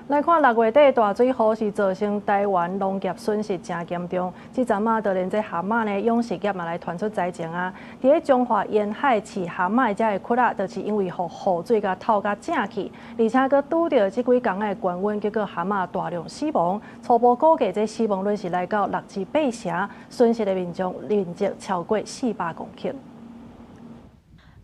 來看6月底大水雨是造成台灣農業損失真嚴重，這陣啊，就連這蛤蟆呢養殖業嘛來傳出災情啊。佇咧中華沿海飼蛤蟆遮個窟啊，就是因為雨水甲透甲正去，而且閣拄着這幾天的高溫，結果蛤蟆大量死亡。初步估計，這死亡率是來到6至8成，損失的面積超過400公頃。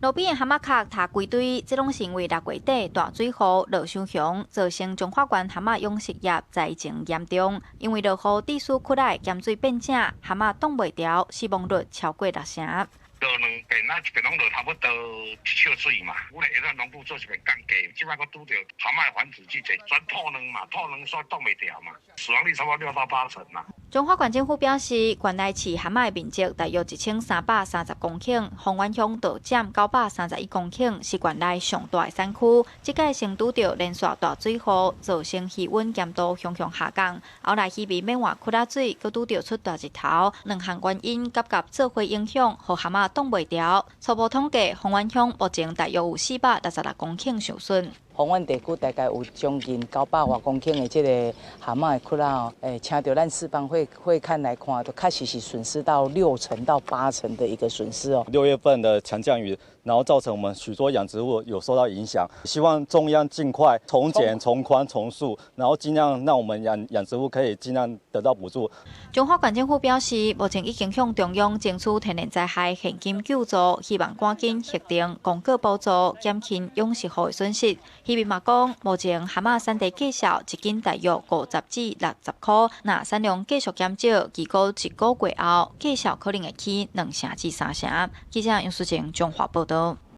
路邊的蛤蟆殼塌規堆，這攏是因為6月底大水雨落傷凶，造成中華縣蛤蟆養殖業災情嚴重。因為落雨致使窟內鹽水變正，蛤蟆擋袂牢，死亡率超過6成。落兩遍啊，一遍攏落差不多1尺水嘛。阮來下咱農夫做一遍降價，即擺佫拄着蛤蟆繁殖季節，全吐卵嘛，吐卵煞擋袂牢嘛，死亡率差不多6到8成嘛。中華縣政府表示，縣內飼蛤蟆的面積大約1330公頃，豐原鄉就佔931公頃，是縣內上大的產區。這屆先拄着連續大水雨，造成氣溫嚴度向下降，後來魚米免換窟仔水，佫拄着出大日頭，兩項原因夾做伙影響，互蛤蟆擋袂牢。初步統計，豐原鄉目前大約有466公頃受損。豐原地區大概有將近900多公頃的這個蛤蟆的窟啊，請到咱四方會看來看，都確實是損失到6成到8成的一個損失哦。6月份的強降雨，然後造成我們許多養殖戶有受到影響，希望中央盡快重減、重寬、重塑，然後盡量讓我們養殖戶可以盡量得到補助。中華縣政府表示，目前已經向中央爭取天然災害現金救助，希望趕緊核定公告補助，減輕養殖戶的損失。漁民嘛講，目前蛤蟆產地計數一斤大約50至60塊，若產量繼續減少，預估1個月後計數可能會起2成至3成。記者楊淑靜，中華報道。